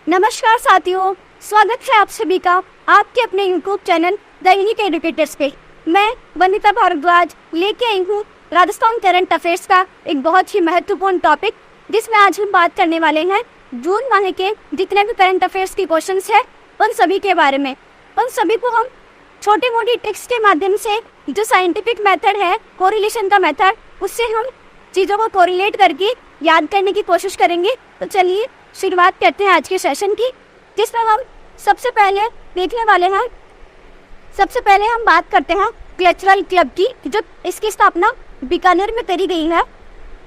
नमस्कार साथियों, स्वागत है आप सभी का आपके अपने YouTube channel the unique educators पे। मैं वनिता भारद्वाज लेके आई हूँ राजस्थान करंट अफेयर्स का एक बहुत ही महत्वपूर्ण टॉपिक, जिसमें आज हम बात करने वाले हैं जून माह के जितने भी करंट अफेयर्स की क्वेश्चंस है उन सभी के बारे में। उन सभी को हम छोटी मोटी ट्रिक्स के माध्यम से, जो साइंटिफिक मेथड है कोरिलेशन का मेथड, उससे हम चीज़ों को कोरिलेट करके याद करने की कोशिश करेंगे। तो चलिए शुरुआत करते हैं आज के सेशन की, जिसमें हम सबसे पहले देखने वाले हैं। सबसे पहले हम बात करते हैं कल्चरल क्लब की, जो इसकी स्थापना बीकानेर में करी गई है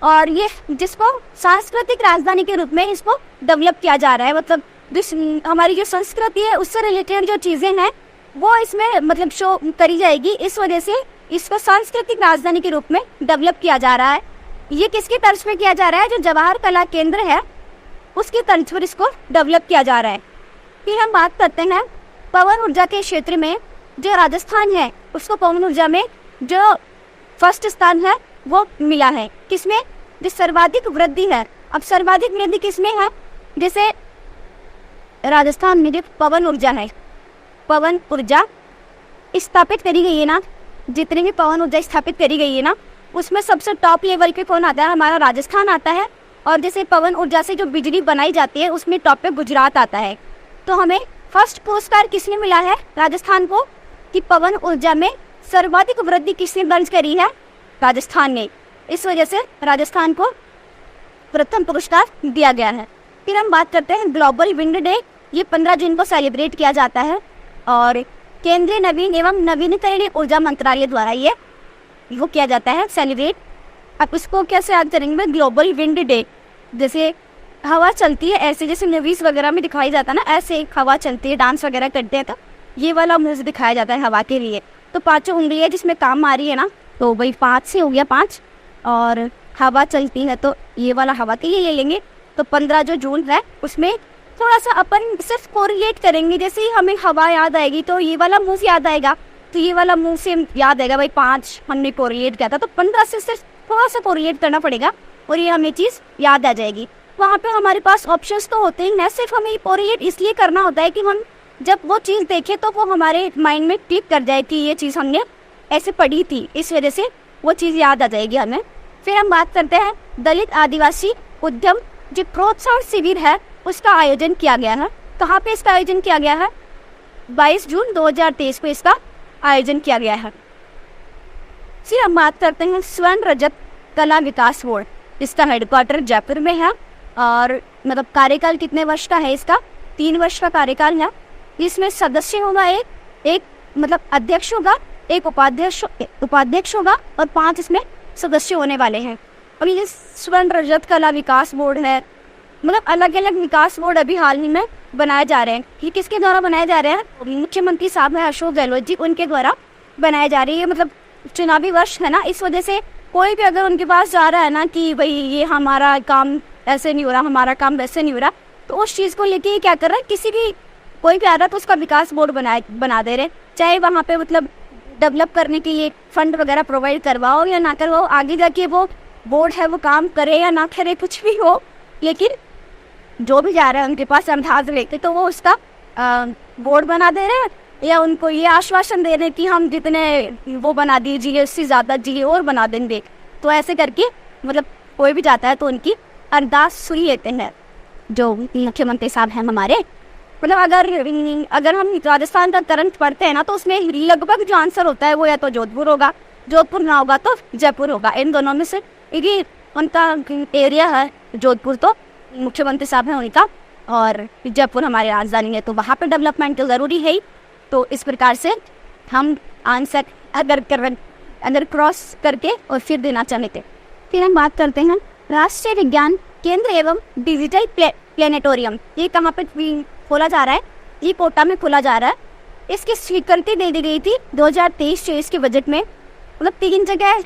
और ये जिसको सांस्कृतिक राजधानी के रूप में इसको डेवलप किया जा रहा है। मतलब हमारी जो संस्कृति है उससे रिलेटेड जो चीज़ें हैं वो इसमें शो करी जाएगी। इस वजह से इसको सांस्कृतिक राजधानी के रूप में डेवलप किया जा रहा है। ये किसकी तर्ज पे किया जा रहा है? जो जवाहर कला केंद्र है उसकी तर्ज पर इसको डेवलप किया जा रहा है। फिर हम बात करते हैं पवन ऊर्जा के क्षेत्र में जो राजस्थान है उसको पवन ऊर्जा में जो फर्स्ट स्थान है वो मिला है। किसमें? जो सर्वाधिक वृद्धि है। अब सर्वाधिक वृद्धि किसमें है? जैसे राजस्थान में जो पवन ऊर्जा है, पवन ऊर्जा स्थापित करी गई है ना, जितनी भी पवन ऊर्जा स्थापित करी गई है ना, उसमें सबसे टॉप लेवल पे कौन आता है? हमारा राजस्थान आता है। और जैसे पवन ऊर्जा से जो बिजली बनाई जाती है उसमें टॉप पे गुजरात आता है। तो हमें फर्स्ट पुरस्कार किसने मिला है राजस्थान को कि पवन ऊर्जा में सर्वाधिक वृद्धि किसने दर्ज करी है? राजस्थान ने। इस वजह से राजस्थान को प्रथम पुरस्कार दिया गया है। फिर हम बात करते हैं ग्लोबल विंड डे। ये 15 जून को सेलिब्रेट किया जाता है और केंद्रीय नवीन एवं नवीनकरणीय ऊर्जा मंत्रालय द्वारा ये वो किया जाता है सेलिब्रेट। अब इसको कैसे याद करेंगे? ग्लोबल विंड डे, जैसे हवा चलती है ऐसे, जैसे मूवीज वगैरह में दिखाई जाता है ना, ऐसे हवा चलती है, डांस वगैरह करते हैं, तो ये वाला म्यूजिक दिखाया जाता है हवा के लिए। तो 5 उंगलियां जिसमें काम आ रही है ना, तो वही 5 से हो गया 5, और हवा चलती है तो ये वाला हवा के लिए ले लेंगे। तो 15 जो जून है उसमें थोड़ा सा अपन सिर्फ कोरिलेट करेंगे। जैसे ही हमें हवा याद आएगी तो ये वाला मूव याद आएगा, तो ये वाला मूव से याद आएगा भाई 5 हमने कोरिलेट किया था, तो 15 से सिर्फ थोड़ा सा कोरिलेट करना पड़ेगा और ये हमें चीज़ याद आ जाएगी। वहाँ पे हमारे पास ऑप्शंस तो होते ही ना, सिर्फ हमें कोरिलेट इसलिए करना होता है कि हम जब वो चीज़ देखें तो वो हमारे माइंड में क्लिक कर जाए कि ये चीज़ हमने ऐसे पढ़ी थी, इस वजह से वो चीज़ याद आ जाएगी हमें। फिर हम बात करते हैं दलित आदिवासी उद्यम जो प्रोत्साहन शिविर है उसका आयोजन किया गया है। कहाँ पे इसका आयोजन किया गया है? 22 जून 2023 को इसका आयोजन किया गया है। फिर हम बात करते हैं स्वर्ण रजत कला विकास बोर्ड, इसका हेडक्वार्टर जयपुर में है और मतलब कार्यकाल कितने वर्ष का है इसका? 3 वर्ष का कार्यकाल है। इसमें सदस्य होगा एक मतलब अध्यक्ष होगा, एक उपाध्यक्ष होगा और 5 इसमें सदस्य होने वाले हैं। और ये स्वर्ण रजत कला विकास बोर्ड है, मतलब अलग अलग विकास बोर्ड अभी हाल ही में बनाए जा रहे हैं। ये किसके द्वारा बनाए जा रहे हैं? मुख्यमंत्री साहब है अशोक गहलोत जी, उनके द्वारा बनाए जा रही है। मतलब चुनावी वर्ष है ना, इस वजह से कोई भी अगर उनके पास जा रहा है ना कि भाई ये हमारा काम ऐसे नहीं हो रहा, हमारा काम वैसे नहीं हो रहा, तो उस चीज़ को लेके क्या कर रहा है, किसी भी कोई भी आ रहा है तो उसका विकास बोर्ड बना दे रहे, चाहे वहाँ पे मतलब डेवलप करने के लिए फंड वगैरह प्रोवाइड करवाओ या ना करवाओ, आगे जाके वो बोर्ड है वो काम करे या ना करे, कुछ भी हो, लेकिन जो भी जा रहा है उनके पास अंदाज लेते तो वो उसका बोर्ड बना दे रहे हैं या उनको ये आश्वासन दे रहे हैं कि हम जितने वो बना दीजिए उससे ज़्यादा जी और बना देंगे। तो ऐसे करके मतलब कोई भी जाता है तो उनकी अरदास सुन लेते हैं जो मुख्यमंत्री साहब हैं हमारे। मतलब अगर हम राजस्थान का करंट पढ़ते हैं ना तो उसमें लगभग जो आंसर होता है वो या तो जोधपुर होगा, जोधपुर ना होगा तो जयपुर होगा। इन दोनों में से ये उनका एरिया है, जोधपुर तो मुख्यमंत्री साहब हैं उनका और जयपुर हमारी राजधानी है, तो वहाँ पे डेवलपमेंट तो ज़रूरी है ही। तो इस प्रकार से हम आंसर अगर क्रॉस करके और फिर देना चाहते। फिर हम बात करते हैं राष्ट्रीय विज्ञान केंद्र एवं डिजिटल प्लेनेटोरियम। ये कहाँ पे खोला जा रहा है? ये कोटा में खोला जा रहा है। इसकी स्वीकृति दे दी गई थी 2023-24 के बजट में। मतलब 3 जगह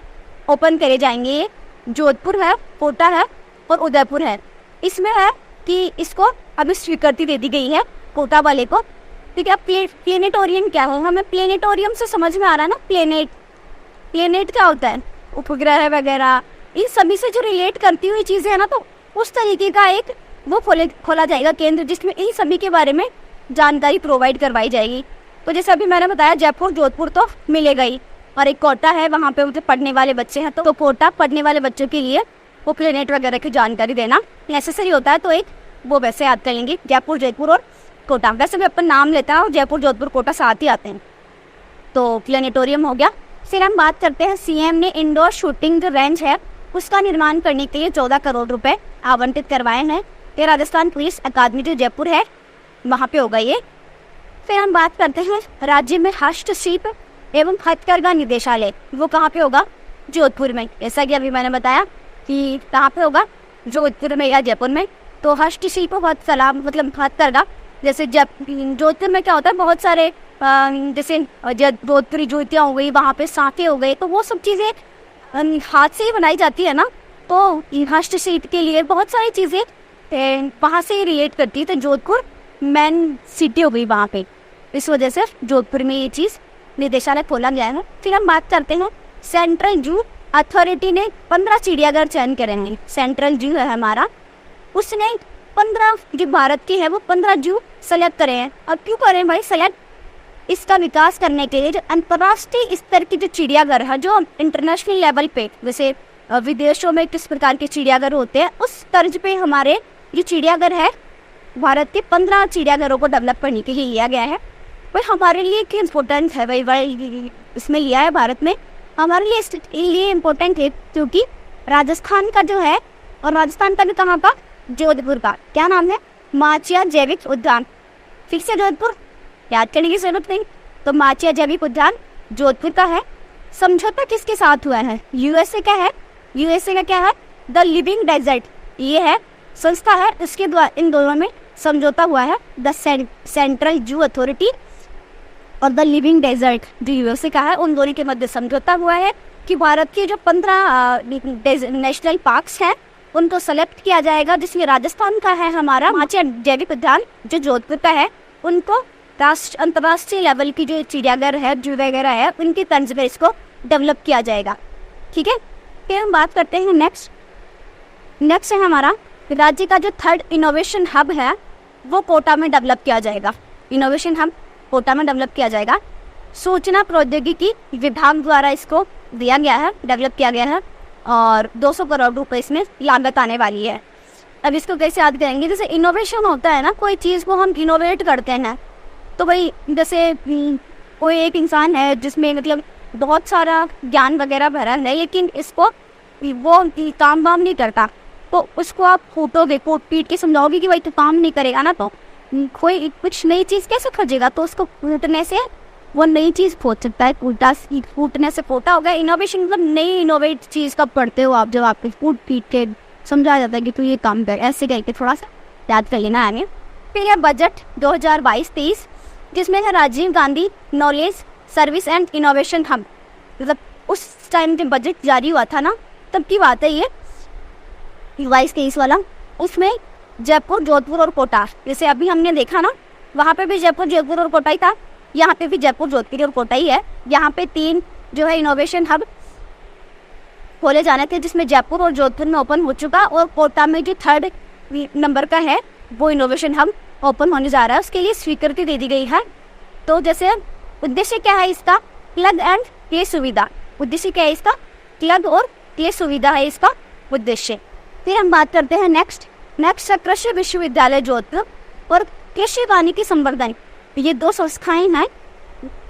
ओपन करे जाएंगे, ये जोधपुर है, कोटा है और उदयपुर है। इसमें है कि इसको अभी स्वीकृति दे दी गई है कोटा वाले को। ठीक है, प्लेनेटोरियम क्या है? हमें प्लेनेटोरियम से समझ में आ रहा है ना, प्लेनेट क्या होता है? उपग्रह वगैरह, इन सभी से जो रिलेट करती हुई चीज़ें है ना, तो उस तरीके का एक वो खोला जाएगा केंद्र, जिसमें इन सभी के बारे में जानकारी प्रोवाइड करवाई जाएगी। तो जैसे अभी मैंने बताया जयपुर जोधपुर तो मिलेगा ही, और एक कोटा है वहाँ पे मतलब पढ़ने वाले बच्चे हैं, तो कोटा पढ़ने वाले बच्चों के लिए वो प्लेनेट वगैरह की जानकारी देना नेसेसरी होता है। तो एक वो वैसे याद कर लेंगे जयपुर जयपुर और कोटा। वैसे भी अपन नाम लेता है और जयपुर जोधपुर कोटा साथ ही आते हैं। तो प्लेनेटोरियम हो गया। फिर हम बात करते हैं सीएम ने इंडोर शूटिंग जो रेंज है उसका निर्माण करने के लिए 14 करोड़ रुपए आवंटित करवाए हैं। ये राजस्थान पुलिस अकादमी जो जयपुर है वहाँ पे होगा ये। फिर हम बात करते हैं राज्य में हस्तशिल्प एवं हथकरघा निदेशालय, वो कहाँ पे होगा? जोधपुर में। जैसा कि अभी मैंने बताया कि कहाँ पे होगा, जोधपुर में या जयपुर में। तो हस्तशिल्प हस्तकला मतलब हथकरघा, जैसे जोधपुर में क्या होता है, बहुत सारे जैसे जोधपुरी जूतियाँ हो गई, वहाँ पे सांखे हो गए, तो वो सब चीज़ें हाथ से ही बनाई जाती है ना। तो हस्तशिल्प के लिए बहुत सारी चीज़ें वहाँ से ही रिलेट करती है। तो जोधपुर मेन सिटी हो गई वहाँ पे, इस वजह से जोधपुर में ये चीज़ निदेशालय खोला गया है। फिर हम बात करते हैं सेंट्रल जू अथॉरिटी ने 15 चिड़ियाघर चयन करे हैं। सेंट्रल जू है हमारा, उसने 15 जो भारत की है वो 15 जू सेलेक्ट करे हैं। अब क्यों करें भाई सेलेक्ट? इसका विकास करने के लिए जो अंतर्राष्ट्रीय स्तर की जो चिड़ियाघर है, जो इंटरनेशनल लेवल पे जैसे विदेशों में किस प्रकार के चिड़ियाघर होते हैं, उस तर्ज पे हमारे जो चिड़ियाघर है भारत के 15 चिड़ियाघरों को डेवलप करने के लिए लिया गया है। भाई हमारे लिए क्या इम्पोर्टेंट है भाई इसमें लिया है भारत में, हमारे लिए इम्पोर्टेंट है क्योंकि राजस्थान का जो है, और राजस्थान का भी कहाँ का, जोधपुर का क्या नाम है, माचिया जैविक उद्यान। फिर से जोधपुर याद करने की जरूरत नहीं। तो माचिया जैविक उद्यान जोधपुर का है। समझौता किसके साथ हुआ है? यूएसए का है। यूएसए का क्या है? द लिविंग डेजर्ट, ये है संस्था है, इसके द्वारा इन दोनों में समझौता हुआ है। द सेंट्रल जू अथॉरिटी और द लिविंग डेजर्ट जो यूएसए का है, उन दोनों के मध्य समझौता हुआ है कि भारत के जो 15 नेशनल पार्क्स हैं उनको सेलेक्ट किया जाएगा, जिसमें राजस्थान का है हमारा माचिया जैविक उद्यान जो जोधपुर का है, उनको अंतर्राष्ट्रीय लेवल की जो चिड़ियाघर है, जू वगैरह है, उनकी तर्ज पर इसको डेवलप किया जाएगा। ठीक है। फिर हम बात करते हैं नेक्स्ट है हमारा राज्य का जो 3rd इनोवेशन हब है वो कोटा में डेवलप किया जाएगा। इनोवेशन हब कोटा में डेवलप किया जाएगा। सूचना प्रौद्योगिकी विभाग द्वारा इसको दिया गया है, डेवलप किया गया है, और 200 करोड़ रुपए इसमें लागत आने वाली है। अब इसको कैसे याद करेंगे? जैसे इनोवेशन होता है ना, कोई चीज़ को हम इनोवेट करते हैं, तो भाई जैसे कोई एक इंसान है जिसमें मतलब बहुत सारा ज्ञान वगैरह भरा है, लेकिन इसको वो काम वाम नहीं करता, तो उसको आप फूटोगे, कोट पीट के समझाओगे कि भाई तो काम नहीं करेगा ना, तो कोई कुछ नई चीज़ कैसे खोजेगा? तो उसको फूटने से वो नई चीज़ खोज सकता है। फूटने से फोटा होगा। इनोवेशन मतलब नई इनोवेट चीज़ कब पढ़ते हो आप? जब आपको फूट पीट के समझाया जाता है कि तू ये काम कर, ऐसे करके थोड़ा सा याद कर लेना है। फिर है बजट 2022-23, जिसमें है Rajiv Gandhi knowledge service and innovation hub. मतलब उस टाइम जब बजट जारी हुआ था ना, तब की बात है ये 22-23 वाला। उसमें जयपुर जोधपुर और कोटा, जैसे अभी हमने देखा ना, वहाँ पे भी जयपुर जोधपुर और कोटा ही था, यहाँ पे भी जयपुर जोधपुर और कोटा ही है। यहाँ पे 3 जो है इनोवेशन हब खोले जाने थे, जिसमें जयपुर और जोधपुर में ओपन हो चुका, और कोटा में जो 3rd नंबर का है वो इनोवेशन हब ओपन होने जा रहा है, उसके लिए स्वीकृति दे दी गई है। तो जैसे उद्देश्य क्या है इसका? प्लग एंड प्ले सुविधा। उद्देश्य क्या है इसका? प्लग और प्ले सुविधा है इसका उद्देश्य। फिर हम बात करते हैं नेक्स्ट कृषि विश्वविद्यालय जोधपुर और कृषि वानिकी संवर्धन। ये 2 संस्थाएं हैं।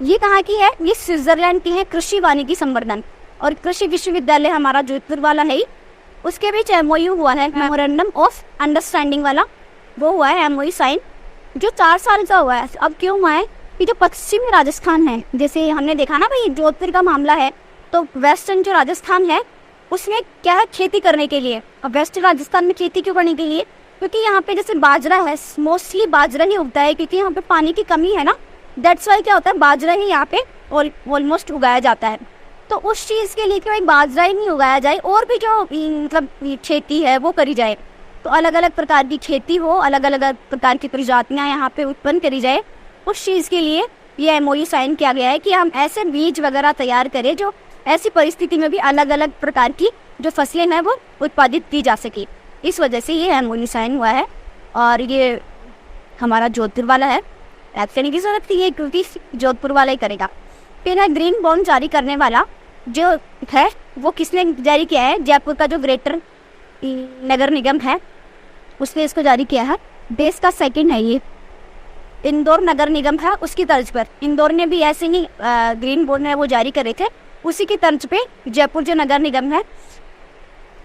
ये कहाँ की है? ये स्विट्जरलैंड की है, कृषि वानिकी संवर्धन। और कृषि विश्वविद्यालय हमारा जोधपुर वाला है। उसके बीच MOU हुआ है, मेमोरेंडम ऑफ अंडरस्टैंडिंग वाला, वो हुआ है MOU साइन, जो 4 साल का हुआ है। अब क्यों हुआ है कि जो पश्चिमी राजस्थान है, जैसे हमने देखा ना भाई जोधपुर का मामला है, तो वेस्टर्न जो राजस्थान है उसमें क्या है, खेती करने के लिए। अब वेस्ट राजस्थान में खेती क्यों करने के लिए? क्योंकि यहाँ पे जैसे बाजरा है, मोस्टली बाजरा ही उगता है, क्योंकि यहाँ पे पानी की कमी है ना, दैट्स वाई क्या होता है, बाजरा ही यहाँ पे ऑलमोस्ट उगाया जाता है। तो उस चीज़ के लिए कि भाई बाजरा ही नहीं उगाया जाए, और भी जो मतलब खेती है वो करी जाए, तो अलग अलग प्रकार की खेती हो, अलग अलग प्रकार की प्रजातियाँ यहाँ पे उत्पन्न करी जाए, उस चीज़ के लिए ये MOU साइन किया गया है कि हम ऐसे बीज वगैरह तैयार करें जो ऐसी परिस्थिति में भी अलग अलग प्रकार की जो फसलें हैं वो उत्पादित की जा सके। इस वजह से ये MOU साइन हुआ है और ये हमारा जोधपुर वाला है, ऐड करने की जरूरत नहीं है क्योंकि जोधपुर वाला ही करेगा। फिर है ग्रीन बॉन्ड जारी करने वाला जो है वो किसने जारी किया है? जयपुर का जो ग्रेटर नगर निगम है उसने इसको जारी किया है। देश का सेकंड है ये। इंदौर नगर निगम है उसकी तर्ज पर इंदौर ने भी ऐसे ही ग्रीन बॉन्ड है वो जारी करे थे, उसी की तर्ज पे जयपुर जो नगर निगम है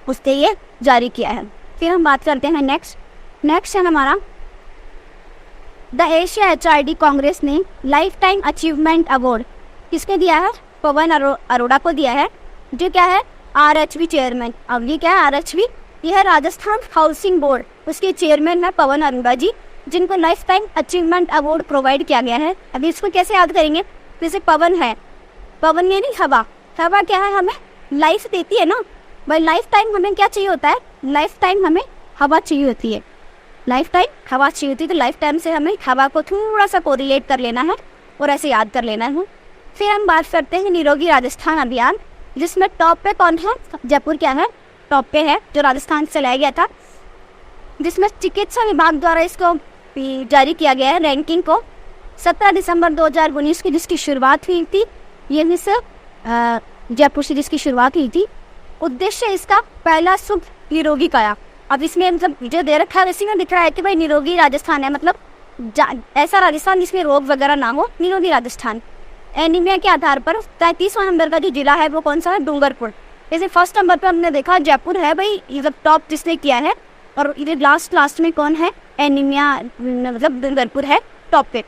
उसने ये जारी किया है। फिर हम बात करते हैं नेक्स्ट है हमारा द एशिया HRD कांग्रेस ने लाइफ टाइम अचीवमेंट अवार्ड किसके दिया है? पवन अरोड़ा को दिया है, जो क्या है RHB चेयरमैन। अब ये क्या है RHB? ये है राजस्थान हाउसिंग बोर्ड, उसके चेयरमैन है पवन अरोड़ा जी, जिनको life time achievement award provide किया गया है। अभी इसको कैसे याद करेंगे? जैसे पवन है, पवन ये नहीं हवा, हवा क्या है? हमें लाइफ देती है ना भाई। लाइफ टाइम हमें क्या चाहिए होता है? लाइफ टाइम हमें हवा चाहिए होती है, लाइफ टाइम हवा चाहिए होती है। तो लाइफ टाइम से हमें हवा को थोड़ा सा कोरिलेट कर लेना है और ऐसे याद कर लेना है। फिर हम बात करते हैं निरोगी राजस्थान अभियान, जिसमें टॉप पे कौन है? जयपुर क्या है? टॉप पे है, जो राजस्थान से लाया गया था, जिसमें चिकित्सा विभाग द्वारा इसको जारी किया गया है रैंकिंग को 17 दिसंबर 2019 की, जिसकी शुरुआत हुई थी ये जयपुर से जिसकी शुरुआत हुई थी। उद्देश्य इसका पहला शुभ निरोगी काया। अब इसमें मतलब जो दे रखा है इसी में दिख रहा है कि भाई निरोगी राजस्थान है, मतलब ऐसा राजस्थान जिसमें रोग वगैरह ना हो, निरोगी राजस्थान। एनीमिया के आधार पर 33वां नंबर का जो जिला है वो कौन सा है? डूंगरपुर। जैसे फर्स्ट नंबर पर हमने देखा जयपुर है भाई, ये सब टॉप जिसने किया है, और ये लास्ट में कौन है? एनीमिया, मतलब डूंगरपुर है टॉप पे।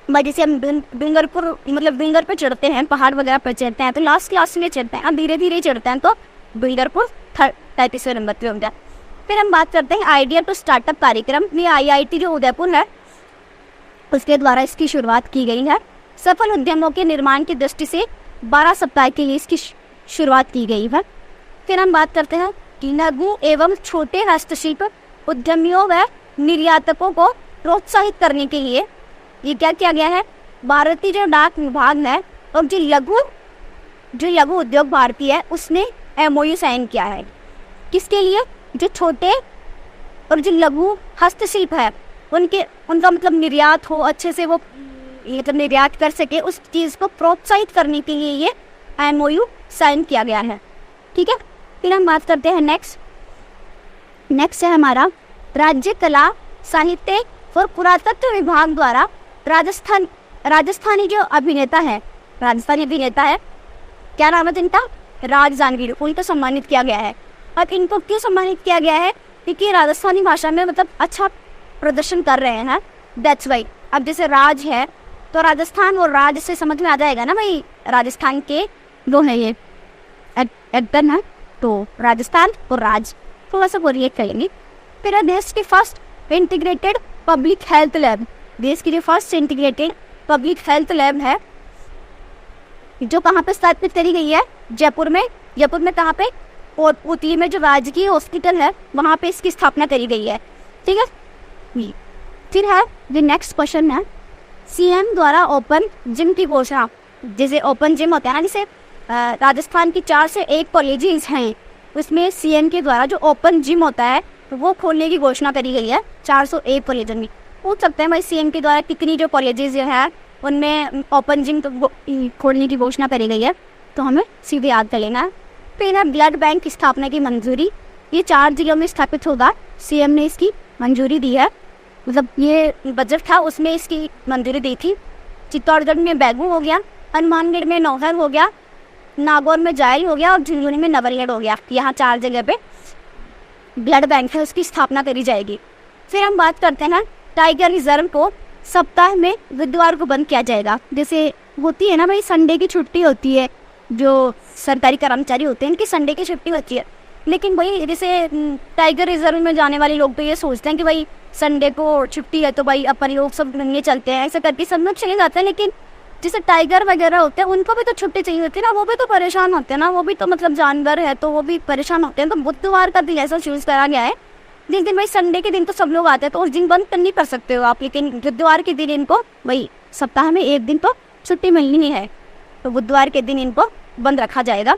भाई जैसे हम डूंगरपुर मतलब डूंगर पे चढ़ते हैं, पहाड़ वगैरह पर चढ़ते हैं तो लास्ट में चढ़ते हैं, अब धीरे धीरे चढ़ते हैं तो डूंगरपुर 33वें नंबर पे होता है। फिर हम बात करते हैं आइडिया टू स्टार्टअप कार्यक्रम। ये IIT जो उदयपुर है उसके द्वारा इसकी शुरुआत की गई है। सफल उद्यमों के निर्माण की दृष्टि से 12 सप्ताह के लिए इसकी शुरुआत की गई है। फिर हम बात करते हैं कि लघु एवं छोटे हस्तशिल्प उद्यमियों व निर्यातकों को प्रोत्साहित करने के लिए ये क्या किया गया है? भारतीय जो डाक विभाग है और जो लघु उद्योग भारती है उसने MOU साइन किया है। किसके लिए? जो छोटे और जो लघु हस्तशिल्प है उनका मतलब निर्यात हो, अच्छे से वो मतलब निर्यात कर सके, उस चीज़ को प्रोत्साहित करने के लिए ये MOU साइन किया गया है। ठीक है। फिर हम बात करते हैं नेक्स्ट है हमारा राज्य कला साहित्य और पुरातत्व विभाग द्वारा राजस्थानी अभिनेता है क्या नाम है इनका? राज जानवी, उनको सम्मानित किया गया है। अब इनको क्यों सम्मानित किया गया है? क्योंकि राजस्थानी भाषा में मतलब अच्छा प्रदर्शन कर रहे हैं, दैट्स वाई। अब जैसे राज है तो राजस्थान और राज से समझ में आ जाएगा ना भाई, राजस्थान के दो है ये एक्टर है, तो राजस्थान और राज थोड़ा सा कोरिलेट करेंगे। फिर देश की first integrated public health lab, देश की जो first integrated public health lab है जो कहाँ पे स्थापित करी गई है? जयपुर में कहाँ पे? और उटी में जो राजकीय हॉस्पिटल है वहाँ पे इसकी स्थापना करी गई है। ठीक है। फिर है जो नेक्स्ट क्वेश्चन है, CM द्वारा ओपन जिम की घोषणा। जैसे ओपन जिम होता है ना, जैसे राजस्थान की 4 से 1 कॉलेजेस हैं, उसमें CM के द्वारा जो ओपन जिम होता है तो वो खोलने की घोषणा करी गई है 401 कॉलेज में। पूछ सकते हैं भाई CM के द्वारा कितनी जो कॉलेजेस है उनमें ओपन जिम तो खोलने की घोषणा करी गई है, तो हमें सीधे याद कर लेना है। फिर है ब्लड बैंक की स्थापना की मंजूरी, ये 4 जिलों में स्थापित होगा, CM ने इसकी मंजूरी दी है, मतलब ये बजट था उसमें इसकी मंजूरी दी थी। चित्तौड़गढ़ में बैगू हो गया, हनुमानगढ़ में नौहर हो गया, नागौर में जायल हो गया और झुंझुनू में नवलगढ़ हो गया। यहाँ 4 जगह पे ब्लड बैंक है उसकी स्थापना करी जाएगी। फिर हम बात करते हैं टाइगर रिजर्व को सप्ताह में बुधवार को बंद किया जाएगा। जैसे होती है ना भाई, संडे की छुट्टी होती है, जो सरकारी कर्मचारी होते हैं इनकी संडे की छुट्टी होती है, लेकिन भाई जैसे टाइगर रिजर्व में जाने वाले लोग तो ये सोचते हैं कि भाई संडे को छुट्टी है तो भाई अपन लोग सब घूमने चलते हैं, ऐसा करके सब लोग चले जाते हैं। लेकिन जैसे टाइगर वगैरह होते हैं उनको भी तो छुट्टी चाहिए होती है ना, वो भी तो परेशान होते हैं ना, वो भी तो मतलब जानवर है तो वो भी परेशान होते हैं। तो बुधवार का दिन ऐसा चूज करा गया है जिस दिन भाई संडे के दिन तो सब लोग आते हैं तो उस दिन बंद कर नहीं कर सकते हो आप, लेकिन बुधवार के दिन इनको भाई सप्ताह में 1 दिन तो छुट्टी मिलनी ही है, तो बुधवार के दिन इनको बंद रखा जाएगा।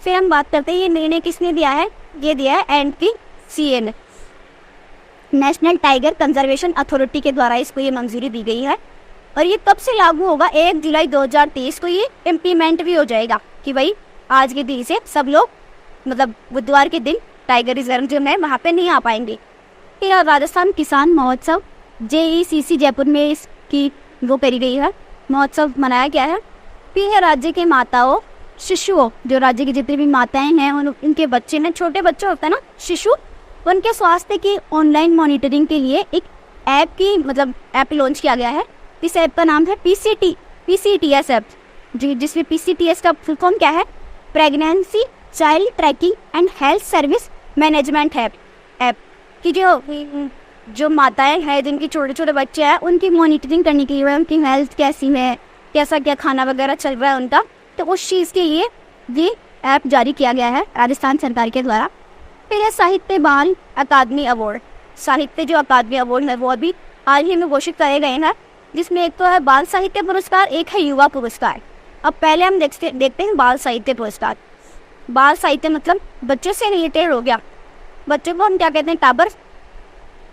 फिर हम बात करते हैं ये निर्णय किसने दिया है? ये दिया है NPCA ने। नेशनल टाइगर कंजर्वेशन अथॉरिटी के द्वारा इसको ये मंजूरी दी गई है। और ये कब से लागू होगा? 1 जुलाई 2023 को ये इम्प्लीमेंट भी हो जाएगा कि भाई आज के दिन से सब लोग मतलब बुधवार के दिन टाइगर रिजर्व जो है वहाँ पे नहीं आ पाएंगे। फिर राजस्थान किसान महोत्सव JECC जयपुर में इसकी वो करी गई है, महोत्सव मनाया गया है। फिर है राज्य के माताओं शिशुओं, जो राज्य की जितनी भी माताएं हैं उनके बच्चे हैं, छोटे बच्चे होते हैं ना शिशु, उनके स्वास्थ्य की ऑनलाइन मॉनिटरिंग के लिए एक ऐप लॉन्च किया गया है। इस ऐप का नाम है PCTS ऐप, जिसमें PCTS का फुल फॉर्म क्या है? Pregnancy child trekking and health service management app की जो माताएं हैं जिनके छोटे छोटे बच्चे हैं उनकी मॉनिटरिंग करने के लिए, उनकी हेल्थ कैसी है, कैसा क्या खाना वगैरह चल रहा है उनका, तो उस चीज़ के लिए ये ऐप जारी किया गया है राजस्थान सरकार के द्वारा। फिर है साहित्य बाल अकादमी अवार्ड। साहित्य जो अकादमी अवार्ड है वो अभी हाल ही में घोषित करे गए हैं, जिसमें एक तो है बाल साहित्य पुरस्कार, एक है युवा पुरस्कार। अब पहले हम देखते हैं बाल साहित्य पुरस्कार। बाल साहित्य मतलब बच्चों से रिलेटेड हो गया। बच्चों को हम क्या कहते हैं?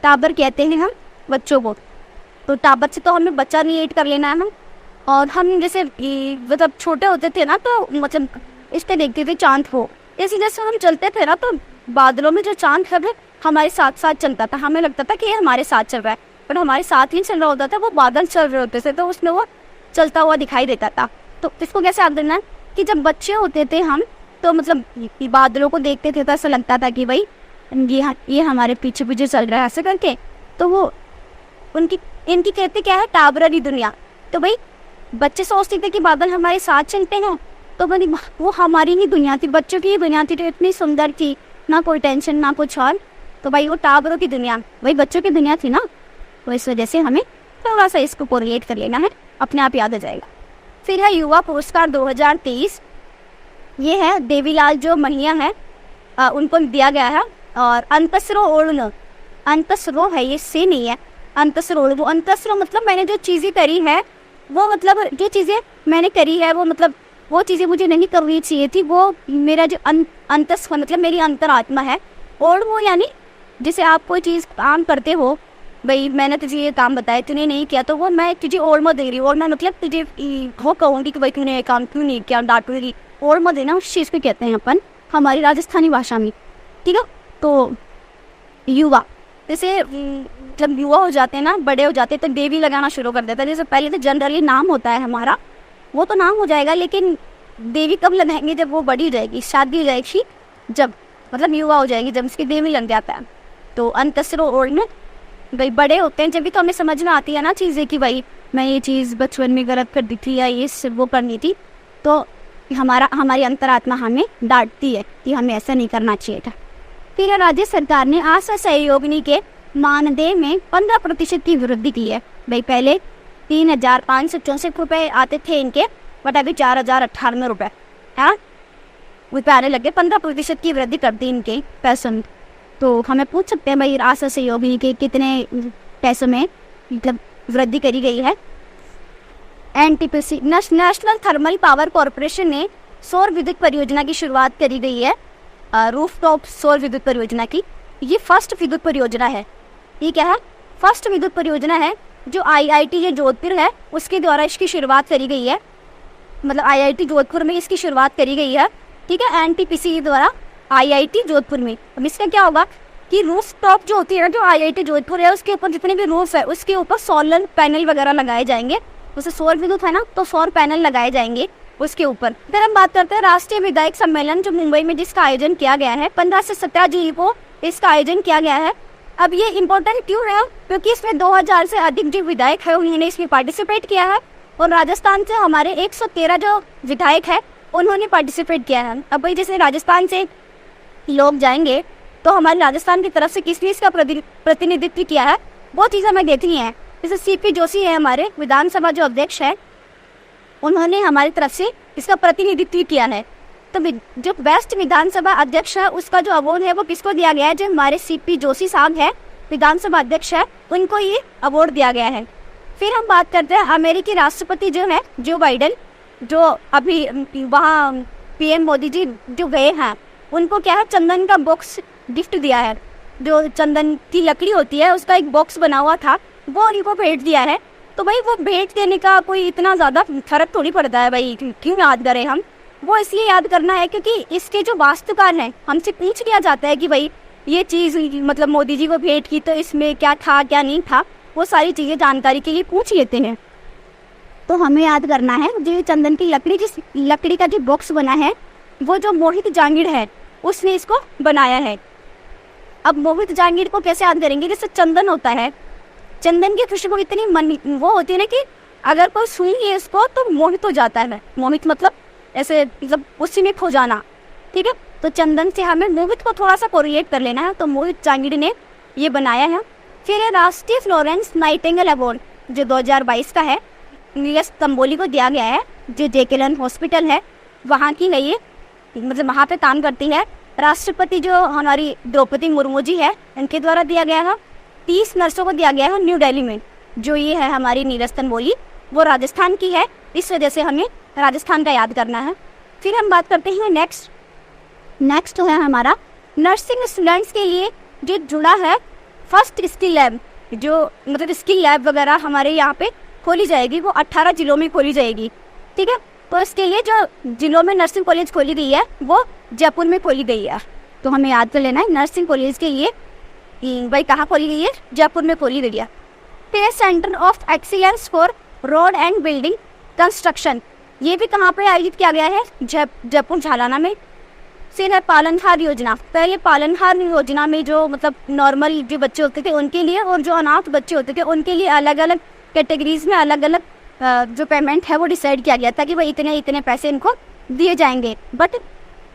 टाबर कहते हैं हम बच्चों को। तो टाबर से तो हमें बच्चा रिलेट कर लेना है हम। और हम जैसे मतलब छोटे होते थे ना तो मतलब इससे देखते थे चांद को, इसी जैसे हम चलते थे ना तो बादलों में जो चांद है हमारे साथ साथ चलता था। हमें लगता था कि ये हमारे साथ चल रहा है, पर हमारे साथ ही चल रहा होता था, वो बादल चल रहे होते थे तो उसमें वो चलता हुआ दिखाई देता था। तो इसको कैसे याद करना है कि जब बच्चे होते थे हम तो मतलब बादलों को देखते थे तो ऐसा लगता था कि भाई ये हमारे पीछे पीछे चल रहा है ऐसे करके। तो वो इनकी कहते क्या है? टाबररी दुनिया। तो भाई बच्चे सोचते थे कि बादल हमारे साथ चलते हैं, तो भाई वो हमारी ही दुनिया थी, बच्चों की ही दुनिया थी, तो इतनी सुंदर थी, ना कोई टेंशन ना कुछ और। तो भाई वो टाबरों की दुनिया वही बच्चों की दुनिया थी ना, तो इस वजह से हमें थोड़ा सा इसको कोरिलेट कर लेना है, अपने आप याद आ जाएगा। फिर है युवा पुरस्कार 2023। ये है देवीलाल जो महिला है उनको दिया गया है। और अंतस्रो ओढ़ना, अंतस्रो है ये से नहीं है, अंतस्रो वो अंतस्रो मतलब मैंने जो चीज़ें करी है वो मतलब जो चीज़ें मैंने करी है वो मतलब वो चीज़ें मुझे नहीं करनी चाहिए थी, वो मेरा जो अंतस्व मतलब मेरी अंतरात्मा है। और वो यानी जैसे आप कोई चीज़ काम करते हो, भाई मैंने तुझे ये काम बताया तूने नहीं किया तो वो मैं तुझे ओढ़ दे रही हूँ, और मैं मतलब तुझे वो कहूँगी कि भाई तूने ये काम क्यों नहीं किया, डांटूंगी। ओढ़ देना उस चीज़ को कहते हैं अपन हमारी राजस्थानी भाषा में, ठीक है। तो युवा जैसे जब युवा हो जाते हैं ना, बड़े हो जाते हैं तो देवी लगाना शुरू कर देता है। जैसे पहले तो जनरली नाम होता है हमारा, वो तो नाम हो जाएगा, लेकिन देवी कब लगाएंगे? जब वो बड़ी हो जाएगी, शादी हो जाएगी, जब मतलब युवा हो जाएगी, जब उसकी देवी लग जाता है। तो अंतस्रो ओढ़ना, भाई बड़े होते हैं जब भी तो हमें समझ में आती है ना चीज़ें कि भाई मैं ये चीज़ बचपन में गलत कर दी थी या ये वो करनी थी, तो हमारी अंतरात्मा हमें डांटती है कि हमें ऐसा नहीं करना चाहिए था। फिर राज्य सरकार ने आशा सहयोगिनी के मानदेय में 15% की वृद्धि की है। भाई पहले 3,564 रुपये आते थे इनके, बट अभी 4,098 रुपये है रुपये आने लगे। 15% की वृद्धि कर दी इनके पैसों में। तो हमें पूछ सकते हैं भाई आशा सहयोगिनी के कितने पैसों में मतलब वृद्धि करी गई है। NTPC national thermal power corporation ने सौर विद्युत परियोजना की शुरुआत करी गई है, रूफटॉप सौर विद्युत परियोजना की। ये फर्स्ट विद्युत परियोजना है। ये क्या है? फर्स्ट विद्युत परियोजना है जो IIT जोधपुर है उसके द्वारा इसकी शुरुआत करी गई है, मतलब IIT जोधपुर में इसकी शुरुआत करी गई है, ठीक है। NTPC द्वारा IIT जोधपुर में। अब इसका क्या होगा कि रूफटॉप जो होती है जो IIT जोधपुर है उसके ऊपर जितने भी रूफ है उसके ऊपर सोलर पैनल वगैरह लगाए जाएंगे। जैसे सौर विद्युत है ना तो सौर पैनल लगाए जाएंगे उसके ऊपर। फिर हम बात करते हैं राष्ट्रीय विधायक सम्मेलन जो मुंबई में जिसका आयोजन किया गया है 15 से 17 जुलाई को इसका आयोजन किया गया है। अब ये इम्पोर्टेंट क्यों है? क्योंकि इसमें 2000 से अधिक जो विधायक है उन्होंने इसमें पार्टिसिपेट किया है, और राजस्थान से हमारे 113 जो विधायक है उन्होंने पार्टिसिपेट किया है। अब भाई जैसे राजस्थान से लोग जाएंगे तो हमारे राजस्थान की तरफ से किसने इसका प्रतिनिधित्व किया है वो चीज़ हमें देखनी है। जैसे CP जोशी है हमारे विधानसभा जो अध्यक्ष है, उन्होंने हमारी तरफ से इसका प्रतिनिधित्व किया है। तो जो बेस्ट विधानसभा अध्यक्ष है उसका जो अवार्ड है वो किसको दिया गया है? जो हमारे CP जोशी साहब है विधानसभा अध्यक्ष है उनको ये अवार्ड दिया गया है। फिर हम बात करते हैं अमेरिकी राष्ट्रपति जो है जो बाइडेन, जो अभी वहाँ PM मोदी जी जो गए हैं उनको क्या है चंदन का बॉक्स गिफ्ट दिया है। जो चंदन की लकड़ी होती है उसका एक बॉक्स बना हुआ था, वो उनको भेज दिया है। तो भाई वो भेज देने का कोई इतना ज़्यादा फर्क थोड़ी पड़ता है भाई, क्यों याद करें हम। वो इसलिए याद करना है क्योंकि इसके जो वास्तुकार हैं हमसे पूछ लिया जाता है कि भाई ये चीज़ मतलब मोदी जी को भेंट की तो इसमें क्या था क्या नहीं था, वो सारी चीज़ें जानकारी के लिए पूछ लेते हैं। तो हमें याद करना है जो चंदन की लकड़ी, जिस लकड़ी का जो बॉक्स बना है वो जो मोहित जहांगीर है उसने इसको बनाया है। अब मोहित जहांगीर को कैसे याद करेंगे, जैसे चंदन होता है, चंदन की खुशबू इतनी मन वो होती है ना कि अगर कोई सुनिए इसको तो मोहित हो जाता है। मोहित मतलब ऐसे मतलब उसी में खो जाना, ठीक है। तो चंदन से हमें मोहित को थोड़ा सा कोरिलेट कर लेना है, तो मोहित जहांगीर ने ये बनाया है। फिर है राष्ट्रीय फ्लोरेंस नाइटिंगेल अवार्ड जो 2022 का है, नीरज तंबोली को दिया गया है, जो जेकेलन हॉस्पिटल है वहाँ की है ये, मतलब वहाँ पे काम करती है। राष्ट्रपति जो हमारी द्रौपदी मुर्मू जी है इनके द्वारा दिया गया है। 30 नर्सों को दिया गया है न्यू दिल्ली में। जो ये है हमारी नीरज तंबोली वो राजस्थान की है, इस वजह से हमें राजस्थान का याद करना है। फिर हम बात करते हैं नेक्स्ट है हमारा नर्सिंग स्टूडेंट्स के लिए जो जुड़ा है फर्स्ट स्किल लैब, जो मतलब स्किल लैब वगैरह हमारे यहाँ पे खोली जाएगी, वो 18 जिलों में खोली जाएगी, ठीक है। तो इसके लिए जो जिलों में नर्सिंग कॉलेज खोली गई है वो जयपुर में खोली गई है, तो हमें याद कर लेना है नर्सिंग कॉलेज के लिए भाई कहाँ खोली गई है, जयपुर में खोली गई है। फिर centre of excellence for road and building construction, ये भी कहाँ पे आयोजित किया गया है, जयपुर झालाना में। फिर है पालनहार योजना, तो ये पालनहार योजना में जो मतलब नॉर्मल जो बच्चे होते थे उनके लिए और जो अनाथ बच्चे होते थे उनके लिए अलग अलग कैटेगरीज में अलग अलग जो पेमेंट है वो डिसाइड किया गया था कि भाई इतने इतने पैसे इनको दिए जाएंगे। बट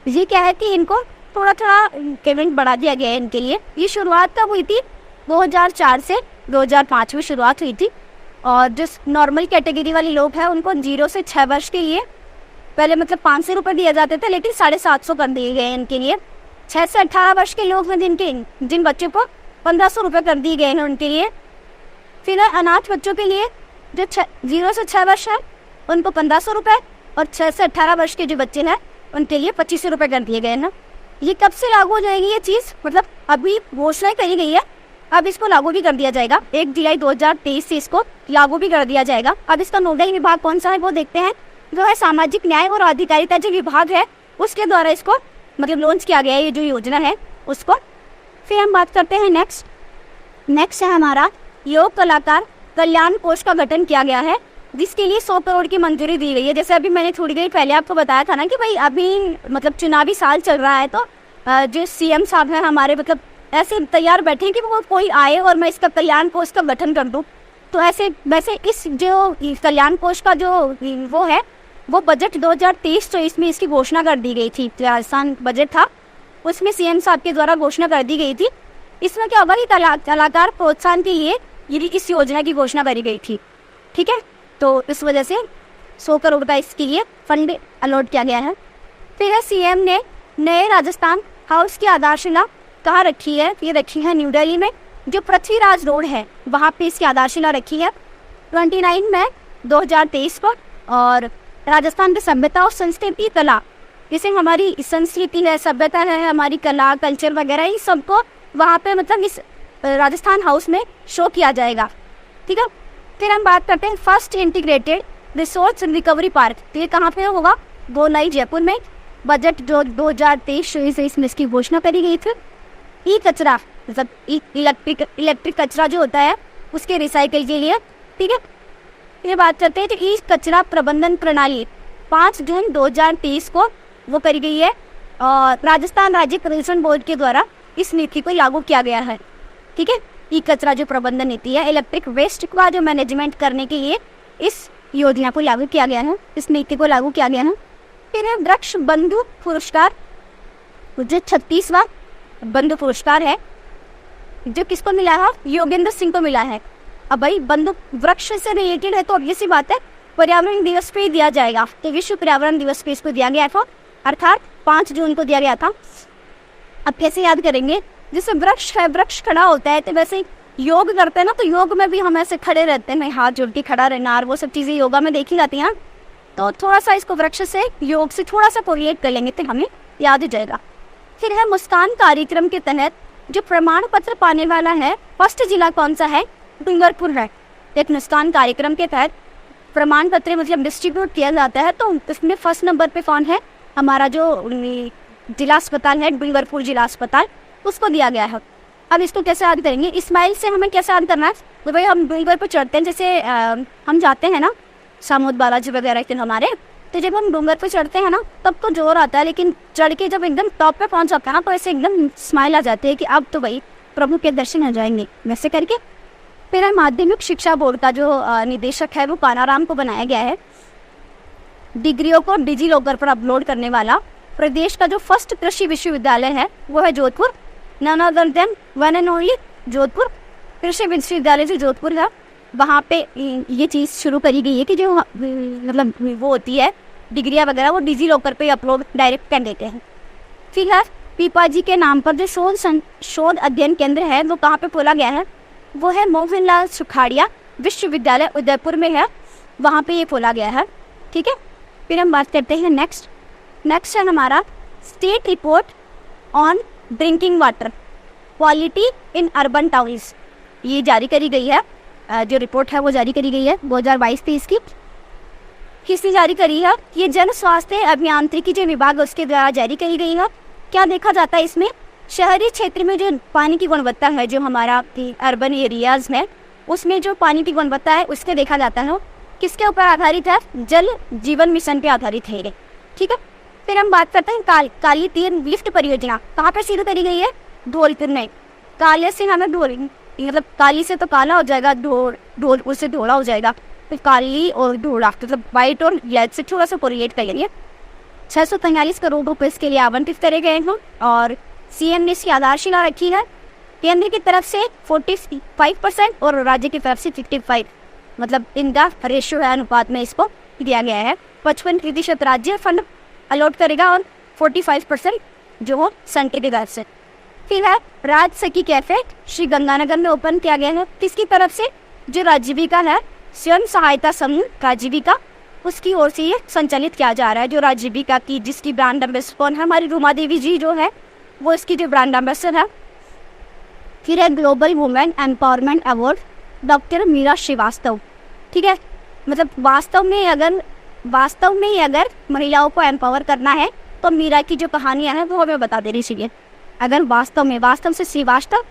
ये क्या है कि इनको थोड़ा थोड़ा पेमेंट बढ़ा दिया गया है इनके लिए। ये शुरुआत कब हुई थी, 2004 से 2005 में शुरुआत हुई थी। और जो नॉर्मल कैटेगरी वाले लोग हैं उनको 0 से 6 वर्ष के लिए पहले मतलब 500 रुपये दिए जाते थे, लेकिन 750 कर दिए गए इनके लिए। 6 से 18 वर्ष के लोग हैं जिन बच्चों को 1500 रुपये कर दिए गए हैं उनके लिए। फिर अनाथ बच्चों के लिए जो 0 से 6 वर्ष है उनको 1500 रुपये, और 6 से 18 वर्ष के जो बच्चे हैं उनके लिए 2500 रुपये कर दिए गए ना। ये कब से लागू हो जाएगी ये चीज़, मतलब अभी घोषणा करी गई है, अब इसको लागू भी कर दिया जाएगा। 1 जुलाई 2023 से इसको लागू भी कर दिया जाएगा। अब इसका नोडल विभाग कौन सा है वो देखते हैं, जो है सामाजिक न्याय और अधिकारिता जो विभाग है उसके द्वारा इसको मतलब लॉन्च किया गया है ये जो योजना है उसको। फिर हम बात करते हैं नेक्स्ट है हमारा योग कलाकार कल्याण कोष का गठन किया गया है, जिसके लिए 100 करोड़ की मंजूरी दी गई है। जैसे अभी मैंने थोड़ी देर पहले आपको बताया था ना कि भाई अभी मतलब चुनावी साल चल रहा है, तो जो सीएम साहब हैं हमारे मतलब ऐसे तैयार बैठे हैं कि वो कोई आए और मैं इसका कल्याण कोष का गठन कर दूं। तो ऐसे वैसे इस जो कल्याण कोष का जो वो है वो बजट 2023-24 में इसकी घोषणा कर दी गई थी। राजस्थान बजट था उसमें सीएम साहब के द्वारा घोषणा कर दी गई थी। इसमें क्या होगा कि कलाकार प्रोत्साहन के लिए इस योजना की घोषणा करी गई थी, ठीक है। तो इस वजह से 100 करोड़ का इसके लिए फंड अलॉट किया गया है। फिर सीएम ने नए राजस्थान हाउस की आधारशिला कहाँ रखी है, ये रखी है न्यू दिल्ली में, जो पृथ्वीराज रोड है वहाँ पे इसकी आधारशिला रखी है 29 मई 2023 को। और राजस्थान की सभ्यता और संस्कृति कला, जैसे हमारी संस्कृति है, सभ्यता है, हमारी कला कल्चर वगैरह, इन सबको वहाँ पे मतलब इस राजस्थान हाउस में शो किया जाएगा, ठीक है। फिर हम बात करते हैं first integrated resource recovery park, तो ये कहाँ पे होगा, गोलाई जयपुर में। बजट जो 2023-24 में इसकी घोषणा करी गई थी। ई कचरा मतलब इलेक्ट्रिक कचरा जो होता है उसके रिसाइकल के लिए, ठीक है। ये बात करते हैं तो ई कचरा प्रबंधन प्रणाली 5 जून 2023 को वो करी गई है, और राजस्थान राज्य प्रदूषण बोर्ड के द्वारा इस नीति को लागू किया गया है, ठीक है। ई कचरा जो प्रबंधन नीति है, इलेक्ट्रिक वेस्ट का जो मैनेजमेंट करने के लिए इस योजना को लागू किया गया है, इस नीति को लागू किया गया है। फिर है वृक्ष बंधु पुरस्कार, जो 36वां बंधु पुरस्कार है, जो किसको मिला है, योगेंद्र सिंह को मिला है। अब भाई बंधु वृक्ष से रिलेटेड है तो obvious सी बात है पर्यावरण दिवस पे ही दिया जाएगा, तो विश्व पर्यावरण दिवस पे इसको दिया गया था, अर्थात 5 जून को दिया गया था। अब कैसे याद करेंगे, जैसे वृक्ष है, वृक्ष खड़ा होता है, तो वैसे योग करते हैं ना, तो योग में भी हम ऐसे खड़े रहते हैं, मैं हाथ जोड़ के खड़ा रहना, और वो सब चीज़ें योगा में देखी जाती हैं। तो थोड़ा सा इसको वृक्ष से योग से थोड़ा सा कोरिलेट कर लेंगे तो हमें याद हो जाएगा। फिर है मुस्कान कार्यक्रम के तहत जो प्रमाण पत्र पाने वाला है फर्स्ट जिला कौन सा है? डूंगरपुर है। एक नुस्कान कार्यक्रम के तहत प्रमाण पत्र मतलब डिस्ट्रीब्यूट किया जाता है, तो इसमें फर्स्ट नंबर पे कौन है? हमारा जो जिला अस्पताल है डूंगरपुर जिला अस्पताल, उसको दिया गया है। अब इसको कैसे याद करेंगे? इस्माइल से हमें कैसे याद करना है? तो भाई हम डूंगर पर चढ़ते हैं, जैसे हम जाते हैं ना सामोद बालाजी वगैरह के हमारे, तो जब हम डूंगर पर चढ़ते हैं ना तब तो जोर आता है, लेकिन चढ़ के जब एकदम टॉप पे पहुंच जाता है ना तो ऐसे एकदम स्माइल आ जाती है कि अब तो भाई प्रभु के दर्शन हो जाएंगे। वैसे करके फिर माध्यमिक शिक्षा बोर्ड का जो निदेशक है वो कानाराम को बनाया गया है। डिग्रियों को डिजी लॉकर पर अपलोड करने वाला प्रदेश का जो फर्स्ट कृषि विश्वविद्यालय है वो है Jodhpur. None other than one and only Jodhpur कृषि विश्वविद्यालय जो जोधपुर है, वहाँ पे ये चीज़ शुरू करी गई है कि जो मतलब वो होती है डिग्रियाँ वगैरह वो डिजी लॉकर पे अपलोड डायरेक्ट कर देते हैं। फिलहाल पीपाजी के नाम पर जो शोध अध्ययन केंद्र है वो कहाँ पे खोला गया है? वो है मोहनलाल सुखाड़िया विश्वविद्यालय उदयपुर में है, वहाँ पे ये खोला गया है। ठीक है, फिर हम बात करते हैं नेक्स्ट है हमारा state report on drinking water quality in urban towns. ये जारी करी गई है, जो रिपोर्ट है वो जारी करी गई है 2022-23 की। किसने जारी करी है? ये जन स्वास्थ्य अभियांत्रिकी जो विभाग है उसके द्वारा जारी करी गई है। क्या देखा जाता है इसमें? शहरी क्षेत्र में जो पानी की गुणवत्ता है, जो हमारा अर्बन एरियाज में, उसमें जो पानी की गुणवत्ता है उसके देखा जाता है किसके ऊपर आधारित है? जल जीवन मिशन पे आधारित है ये। ठीक है, फिर हम बात करते हैं काली तीर लिफ्ट परियोजना कहाँ पे शुरू करी गई है? धौलपुर में। काले से हमें ढोल मतलब काली से तो काला हो जाएगा, धौलपुर से धोला हो जाएगा, फिर काली और धोला मतलब वाइट और ब्लैक से थोड़ा सा कोरिलेट करेंगे। 643 करोड़ रुपए इसके लिए आवंटित करे गए हैं और सीएम ने इसकी आधारशिला रखी है। केंद्र की तरफ से 45% और राज्य की तरफ से 55, मतलब इनका रेशियो है, अनुपात में इसको दिया गया है। 55% राज्य फंड अलॉट करेगा और 45% जो हो सेंटर की तरफ से। फिर है राज सखी कैफे श्री गंगानगर में ओपन किया गया है। किसकी तरफ से? जो राजीविका है, स्वयं सहायता समूह राजीविका, उसकी ओर से ये संचालित किया जा रहा है। जो राजीविका की जिसकी ब्रांड एम्बेसडर कौन है? हमारी रूमा देवी जी जो है वो इसकी जो ब्रांड एम्बेसडर है। फिर है global women empowerment award doctor Meera Srivastava. ठीक है, मतलब वास्तव में ही अगर महिलाओं को एम्पावर करना है तो मीरा की जो कहानियाँ हैं वो हमें बता देनी चाहिए। अगर वास्तव से श्रीवास्तव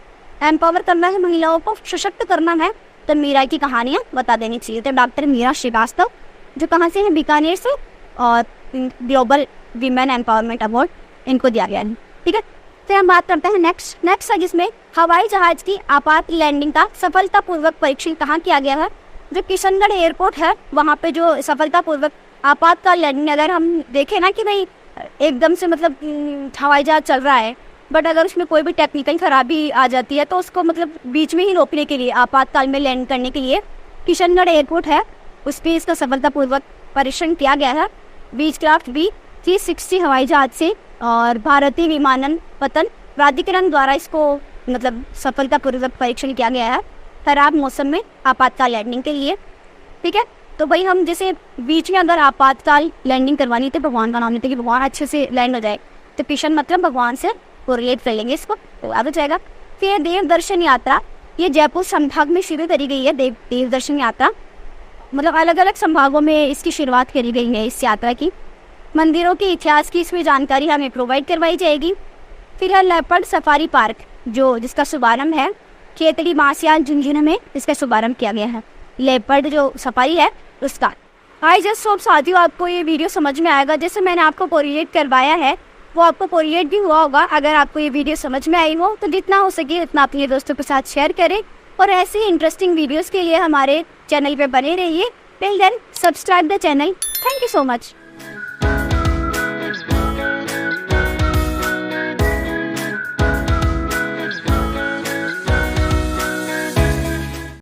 एम्पावर करना है, महिलाओं को सशक्त करना है, तो मीरा की कहानियाँ बता देनी चाहिए। तो डॉक्टर मीरा श्रीवास्तव जो कहाँ से है? बीकानेर से, और ग्लोबल वीमेन एम्पावरमेंट अवार्ड इनको दिया गया है। ठीक है, फिर हम बात करते हैं नेक्स्ट है जिसमें हवाई जहाज की आपात लैंडिंग का सफलतापूर्वक परीक्षण कहाँ किया गया है? जो किशनगढ़ एयरपोर्ट है वहाँ पे जो सफलतापूर्वक आपातकाल लैंडिंग, अगर हम देखें ना कि भाई एकदम से मतलब हवाई जहाज चल रहा है बट अगर उसमें कोई भी टेक्निकल खराबी आ जाती है तो उसको मतलब बीच में ही रोकने के लिए, आपातकाल में लैंड करने के लिए किशनगढ़ एयरपोर्ट है उस पर इसका सफलतापूर्वक परीक्षण किया गया है बीचक्राफ्ट B360 हवाई जहाज से, और भारतीय विमानन पतन प्राधिकरण द्वारा इसको मतलब सफलतापूर्वक परीक्षण किया गया है खराब मौसम में आपातकाल लैंडिंग के लिए। ठीक है, तो भाई हम जैसे बीच में अगर आपातकाल लैंडिंग करवानी तो भगवान का नाम लेते कि भगवान अच्छे से लैंड हो जाए, तो किशन मतलब भगवान से कोरिलेट कर लेंगे इसको, तो आ जाएगा। फिर देव दर्शन यात्रा, ये जयपुर संभाग में शुरू करी गई है। देव दर्शन यात्रा मतलब अलग अलग संभागों में इसकी शुरुआत करी गई है इस यात्रा की। मंदिरों के इतिहास की इसमें जानकारी हमें प्रोवाइड करवाई जाएगी। फिर है लेपर्ड सफारी पार्क जिसका शुभारंभ है खेतड़ी मासियाल झुंझुनू में, इसका शुभारंभ किया गया है। लेपर्ड जो सफारी है उसका। आई जस्ट होप साथियों आपको ये वीडियो समझ में आएगा। जैसे मैंने आपको कोरिलेट करवाया है वो आपको कोरिलेट भी हुआ होगा। अगर आपको ये वीडियो समझ में आई हो तो जितना हो सके उतना अपने दोस्तों के साथ शेयर करें, और ऐसे ही इंटरेस्टिंग वीडियोस के लिए हमारे चैनल पे बने रहिए। Till then subscribe the channel. Thank you so much.